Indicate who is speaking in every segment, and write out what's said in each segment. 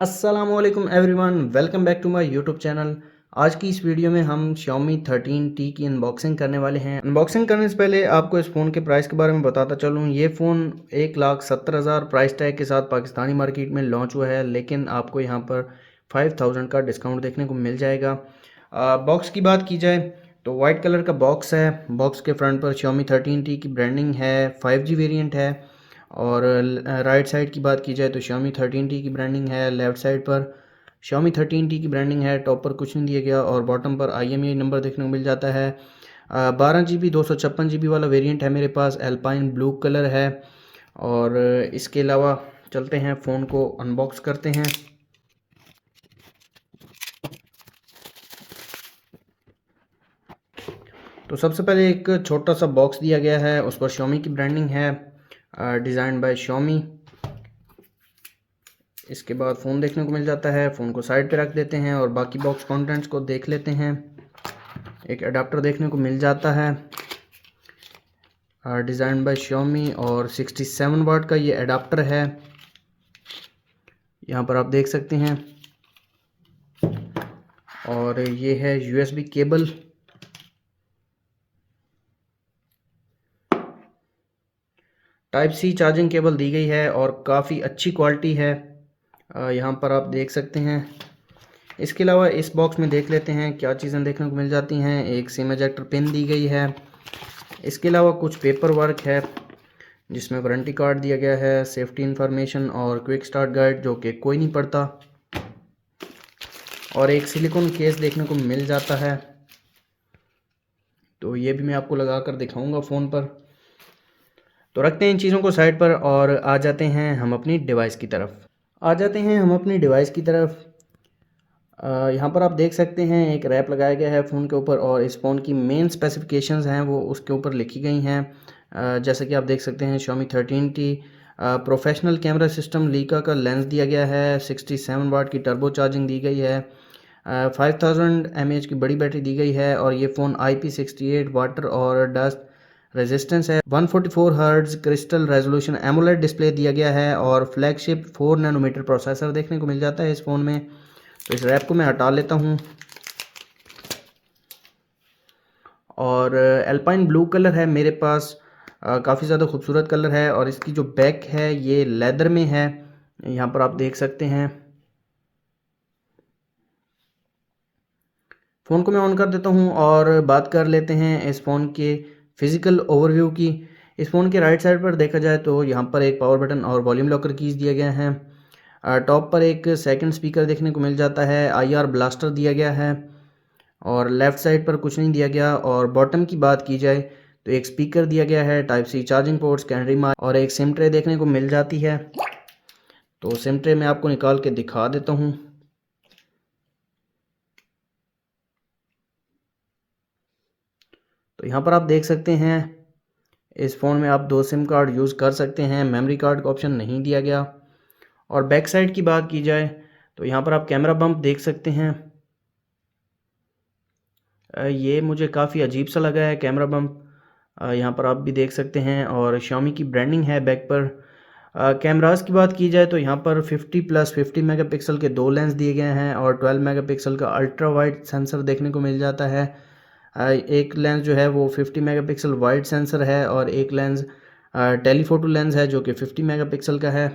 Speaker 1: अस्सलामुअलैकुम everyone, welcome back to my YouTube channel. आज की इस वीडियो में हम Xiaomi 13T की अनबॉक्सिंग करने वाले हैं। अनबॉक्सिंग करने से पहले आपको इस फ़ोन के प्राइस के बारे में बताता चलूँ। ये फ़ोन 1,70,000 प्राइस टैग के साथ पाकिस्तानी मार्केट में लॉन्च हुआ है, लेकिन आपको यहाँ पर 5,000 का डिस्काउंट देखने को मिल जाएगा। बॉक्स की बात की जाए तो वाइट कलर का बॉक्स है। बॉक्स के फ्रंट पर Xiaomi 13T की ब्रांडिंग है, 5G वेरिएंट है। और राइट साइड की बात की जाए तो Xiaomi 13T की ब्रांडिंग है, लेफ़्ट साइड पर Xiaomi 13T की ब्रांडिंग है। टॉप पर कुछ नहीं दिया गया और बॉटम पर IMEI नंबर देखने को मिल जाता है। 12 GB 256 GB वाला वेरिएंट है मेरे पास, एल्पाइन ब्लू कलर है। और इसके अलावा चलते हैं फ़ोन को अनबॉक्स करते हैं। तो सबसे पहले एक छोटा सा बॉक्स दिया गया है, उस पर Xiaomi की ब्रांडिंग है, डिज़ाइन बाय Xiaomi। इसके बाद फ़ोन देखने को मिल जाता है। फ़ोन को साइड पे रख देते हैं और बाकी बॉक्स कंटेंट्स को देख लेते हैं। एक अडाप्टर देखने को मिल जाता है, डिज़ाइन बाय Xiaomi, और 67 वाट का ये अडाप्टर है, यहाँ पर आप देख सकते हैं। और ये है USB cable. Type C charging cable दी गई है और काफ़ी अच्छी क्वालिटी है, यहाँ पर आप देख सकते हैं। इसके अलावा इस बॉक्स में देख लेते हैं क्या चीज़ें देखने को मिल जाती हैं। एक सिम एजेक्टर पिन दी गई है। इसके अलावा कुछ पेपर वर्क है जिसमें वारंटी कार्ड दिया गया है, सेफ्टी इंफॉर्मेशन और क्विक स्टार्ट गाइड जो कि कोई नहीं पढ़ता। और एक सिलिकॉन केस देखने को मिल जाता है, तो ये भी मैं आपको लगा कर दिखाऊंगा फ़ोन पर। तो रखते हैं इन चीज़ों को साइड पर और आ जाते हैं हम अपनी डिवाइस की तरफ। यहाँ पर आप देख सकते हैं एक रैप लगाया गया है फ़ोन के ऊपर और इस फ़ोन की मेन स्पेसिफिकेशंस हैं वो उसके ऊपर लिखी गई हैं। जैसे कि आप देख सकते हैं Xiaomi 13T professional camera system, Leica का लेंस दिया गया है, 67 वाट की टर्बो चार्जिंग दी गई है, 5000 mAh की बड़ी बैटरी दी गई है। और ये फ़ोन IP68 वाटर और डस्ट रेजिस्टेंस है। 144 hertz crystal resolution AMOLED display दिया गया है और फ्लैगशिप 4 नैनोमीटर प्रोसेसर देखने को मिल जाता है इस फ़ोन में। तो इस रैप को मैं हटा लेता हूँ। और एल्पाइन ब्लू कलर है मेरे पास, काफ़ी ज़्यादा खूबसूरत कलर है। और इसकी जो बैक है ये लेदर में है, यहाँ पर आप देख सकते हैं। फ़ोन को मैं ऑन कर देता हूँ और बात कर लेते हैं इस फ़ोन के फ़िज़िकल ओवरव्यू की। इस फ़ोन के राइट साइड पर देखा जाए तो यहाँ पर एक पावर बटन और वॉल्यूम लॉकर कीज़ दिए गए हैं। टॉप पर एक सेकंड स्पीकर देखने को मिल जाता है, IR ब्लास्टर दिया गया है। और लेफ़्ट साइड पर कुछ नहीं दिया गया। और बॉटम की बात की जाए तो एक स्पीकर दिया गया है, टाइप सी चार्जिंग पोर्ट्स, कैनरी मार्क और एक सिम ट्रे देखने को मिल जाती है। तो सिम ट्रे मैं आपको निकाल के दिखा देता हूँ। तो यहाँ पर आप देख सकते हैं इस फ़ोन में आप 2 सिम कार्ड यूज़ कर सकते हैं, मेमोरी कार्ड का ऑप्शन नहीं दिया गया। और बैक साइड की बात की जाए तो यहाँ पर आप कैमरा बम्प देख सकते हैं। ये मुझे काफ़ी अजीब सा लगा है कैमरा बम्प, यहाँ पर आप भी देख सकते हैं। और Xiaomi की ब्रांडिंग है बैक पर। कैमरास की बात की जाए तो यहाँ पर 50+50 मेगापिक्सल के 2 लेंस दिए गए हैं और 12 मेगापिक्सल का अल्ट्रा वाइड सेंसर देखने को मिल जाता है। एक लेंस जो है वो 50 मेगापिक्सल वाइड सेंसर है और एक लेंस टेलीफोटो लेंस है जो कि 50 मेगापिक्सल का है।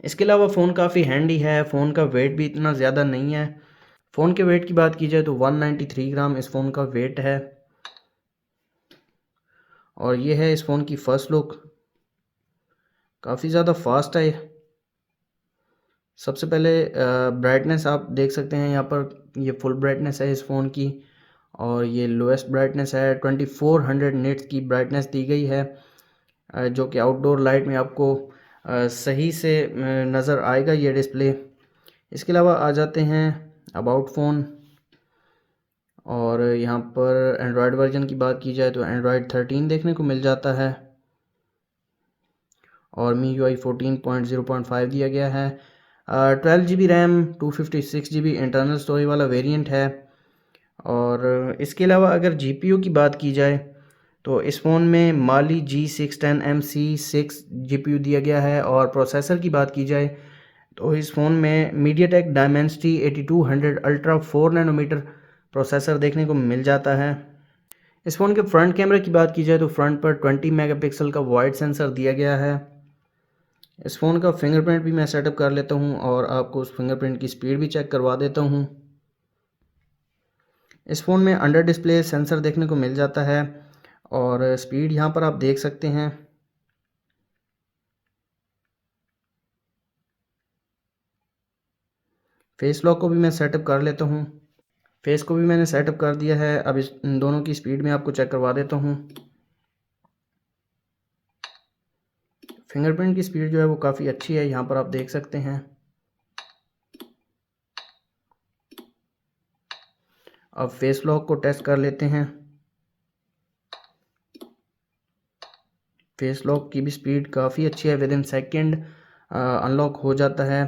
Speaker 1: इसके अलावा फ़ोन काफ़ी हैंडी है, फ़ोन का वेट भी इतना ज़्यादा नहीं है। फ़ोन के वेट की बात की जाए तो 193 ग्राम इस फ़ोन का वेट है। और ये है इस फ़ोन की फ़र्स्ट लुक, काफ़ी ज़्यादा फास्ट है। सबसे पहले ब्राइटनेस आप देख सकते हैं, यहाँ पर ये फुल ब्राइटनेस है इस फ़ोन की और ये लोएस्ट ब्राइटनेस है। 2400 निट्स की ब्राइटनेस दी गई है, जो कि आउटडोर लाइट में आपको सही से नज़र आएगा ये डिस्प्ले। इसके अलावा आ जाते हैं अबाउट फ़ोन। और यहाँ पर एंड्रॉयड वर्जन की बात की जाए तो एंड्रॉयड 13 देखने को मिल जाता है और MIUI 14.0.5 दिया गया है। 12 GB RAM, 256 GB internal storage वाला वेरिएंट है। और इसके अलावा अगर GPU की बात की जाए तो इस फ़ोन में Mali G610 MC6 GPU दिया गया है। और प्रोसेसर की बात की जाए तो इस फ़ोन में MediaTek Dimensity 8200 ultra 4 nanometre processor देखने को मिल जाता है। इस फ़ोन के फ्रंट कैमरे की बात की जाए तो फ्रंट पर 20 मेगापिक्सल का वाइड सेंसर दिया गया है। इस फ़ोन का फिंगरप्रिंट भी मैं सेटअप कर लेता हूं और आपको उस फिंगरप्रिंट की स्पीड भी चेक करवा देता हूं। इस फ़ोन में अंडर डिस्प्ले सेंसर देखने को मिल जाता है और स्पीड यहां पर आप देख सकते हैं। फेस लॉक को भी मैं सेटअप कर लेता हूं। फेस को भी मैंने सेटअप कर दिया है। अब इन दोनों की स्पीड में आपको चेक करवा देता हूं। फिंगरप्रिंट की स्पीड जो है वो काफ़ी अच्छी है, यहाँ पर आप देख सकते हैं। अब फेस लॉक को टेस्ट कर लेते हैं। फेस लॉक की भी स्पीड काफ़ी अच्छी है, विद इन सेकेंड अनलॉक हो जाता है।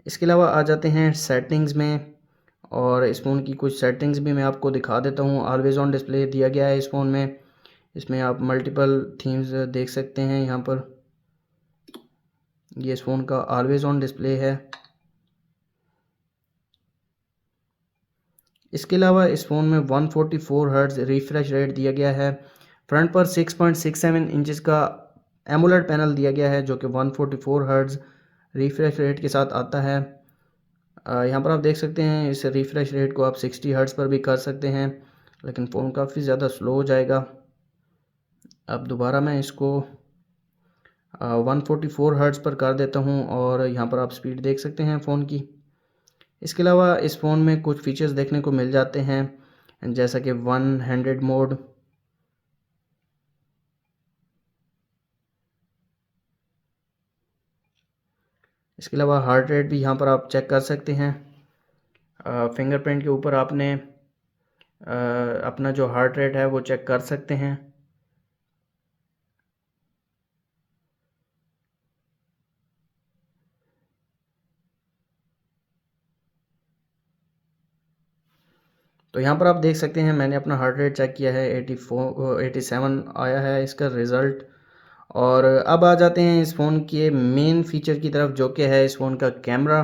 Speaker 1: इसके अलावा आ जाते हैं सेटिंग्स में और इस फ़ोन की कुछ सेटिंग्स भी मैं आपको दिखा देता हूँ। ऑलवेज ऑन डिस्प्ले दिया गया है इस फ़ोन में। इसमें आप मल्टीपल थीम्स देख सकते हैं। यहाँ पर ये इस फ़ोन का ऑलवेज ऑन डिस्प्ले है। इसके अलावा इस फ़ोन में 144 हर्ट्ज़ रिफ्रेश रेट दिया गया है। फ्रंट पर 6.67 इंचज़ का एमोलेड पैनल दिया गया है जो कि 144 हर्ट्ज़ रिफ्रेश रेट के साथ आता है। यहाँ पर आप देख सकते हैं इस रिफ्रेश रेट को आप 60 हर्ट्ज़ पर भी कर सकते हैं, लेकिन फ़ोन काफ़ी ज़्यादा स्लो हो जाएगा। अब दोबारा मैं इसको 144 हर्ट्ज़ पर कर देता हूँ और यहाँ पर आप स्पीड देख सकते हैं फ़ोन की। इसके अलावा इस फ़ोन में कुछ फीचर्स देखने को मिल जाते हैं, जैसा कि वन हैंडेड मोड, इसके अलावा हार्ट रेट भी यहाँ पर आप चेक कर सकते हैं। फिंगरप्रिंट के ऊपर आपने अपना जो हार्ट रेट है वो चेक कर सकते हैं। तो यहाँ पर आप देख सकते हैं मैंने अपना हार्ट रेट चेक किया है, 87 आया है इसका रिज़ल्ट। और अब आ जाते हैं इस फ़ोन के मेन फीचर की तरफ, जो कि है इस फ़ोन का कैमरा।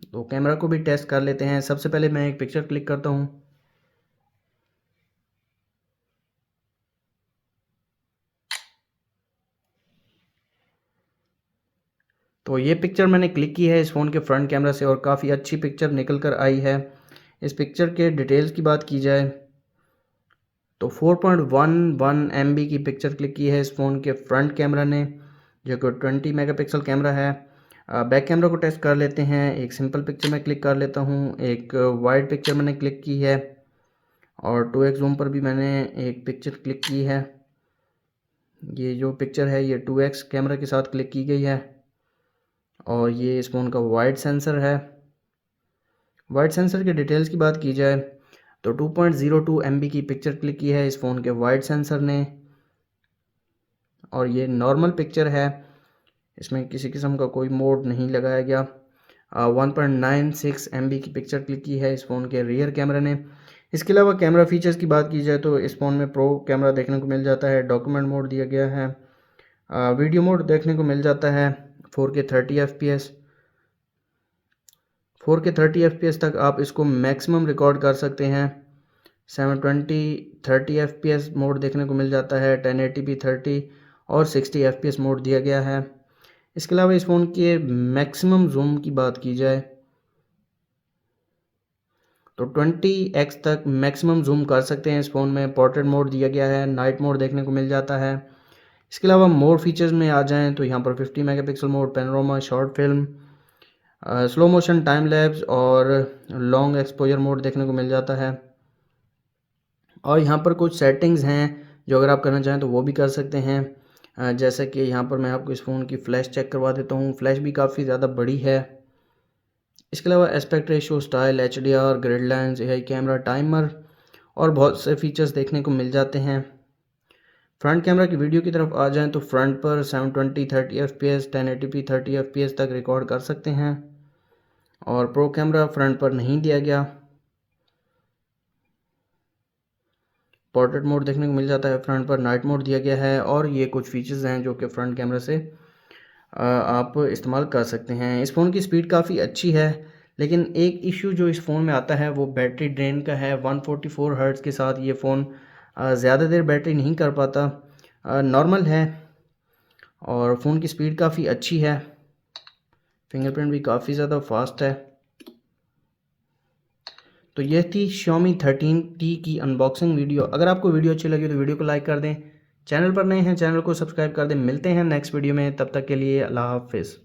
Speaker 1: तो कैमरा को भी टेस्ट कर लेते हैं। सबसे पहले मैं एक पिक्चर क्लिक करता हूँ। तो ये पिक्चर मैंने क्लिक की है इस फ़ोन के फ्रंट कैमरा से और काफ़ी अच्छी पिक्चर निकल कर आई है। इस पिक्चर के डिटेल्स की बात की जाए तो 4.11 MB की पिक्चर क्लिक की है इस फ़ोन के फ्रंट कैमरा ने, जो कि 20 मेगापिक्सल कैमरा है। बैक कैमरा को टेस्ट कर लेते हैं। एक सिंपल पिक्चर में क्लिक कर लेता हूँ। एक वाइड पिक्चर मैंने क्लिक की है और 2x जूम पर भी मैंने एक पिक्चर क्लिक की है। ये जो पिक्चर है ये 2x कैमरा के साथ क्लिक की गई है और ये इस फ़ोन का वाइड सेंसर है। वाइड सेंसर के डिटेल्स की बात की जाए तो 2.02 MB की पिक्चर क्लिक की है इस फ़ोन के वाइड सेंसर ने और ये नॉर्मल पिक्चर है, इसमें किसी किस्म का कोई मोड नहीं लगाया गया। 1.96 MB की पिक्चर क्लिक की है इस फ़ोन के रियर कैमरा ने। इसके अलावा कैमरा फीचर्स की बात की जाए तो इस फ़ोन में प्रो कैमरा देखने को मिल जाता है, डॉक्यूमेंट मोड दिया गया है, वीडियो मोड देखने को मिल जाता है, 4K 30 FPS। 4K 30 FPS तक आप इसको मैक्सिमम रिकॉर्ड कर सकते हैं। 720 30 FPS मोड देखने को मिल जाता है, 1080p 30 और 60 FPS मोड दिया गया है। इसके अलावा इस फ़ोन के मैक्सिमम जूम की बात की जाए तो 20x तक मैक्सिमम जूम कर सकते हैं इस फ़ोन में। पोर्ट्रेट मोड दिया गया है, नाइट मोड देखने को मिल जाता है। इसके अलावा मोर फीचर्स में आ जाएं तो यहाँ पर 50 megapixel mode, panorama, short film, slow motion, time lapse और लॉन्ग एक्सपोजर मोड देखने को मिल जाता है। और यहाँ पर कुछ सेटिंग्स हैं जो अगर आप करना चाहें तो वो भी कर सकते हैं। जैसे कि यहाँ पर मैं आपको इस फ़ोन की फ़्लैश चेक करवा देता हूँ। फ़्लैश भी काफ़ी ज़्यादा बड़ी है। इसके अलावा aspect ratio, style, HDR, grid lines, AI camera, timer और बहुत से फीचर्स देखने को मिल जाते हैं। फ्रंट कैमरा की वीडियो की तरफ आ जाएं तो फ्रंट पर 720 30 FPS 1080p 30 FPS तक रिकॉर्ड कर सकते हैं और प्रो कैमरा फ्रंट पर नहीं दिया गया। पोर्ट्रेट मोड देखने को मिल जाता है फ्रंट पर, नाइट मोड दिया गया है और ये कुछ फीचर्स हैं जो कि फ्रंट कैमरा से आप इस्तेमाल कर सकते हैं। इस फ़ोन की स्पीड काफ़ी अच्छी है, लेकिन एक इशू जो इस फ़ोन में आता है वो बैटरी ड्रेन का है। 144 हर्ट्ज़ के साथ ये फ़ोन ज़्यादा देर बैटरी नहीं कर पाता। नॉर्मल है और फ़ोन की स्पीड काफ़ी अच्छी है, फिंगरप्रिंट भी काफ़ी ज़्यादा फास्ट है। तो यह थी Xiaomi 13T की अनबॉक्सिंग वीडियो। अगर आपको वीडियो अच्छी लगी तो वीडियो को लाइक कर दें, चैनल पर नए हैं चैनल को सब्सक्राइब कर दें। मिलते हैं नेक्स्ट वीडियो में, तब तक के लिए अल्लाह हाफ़िज़।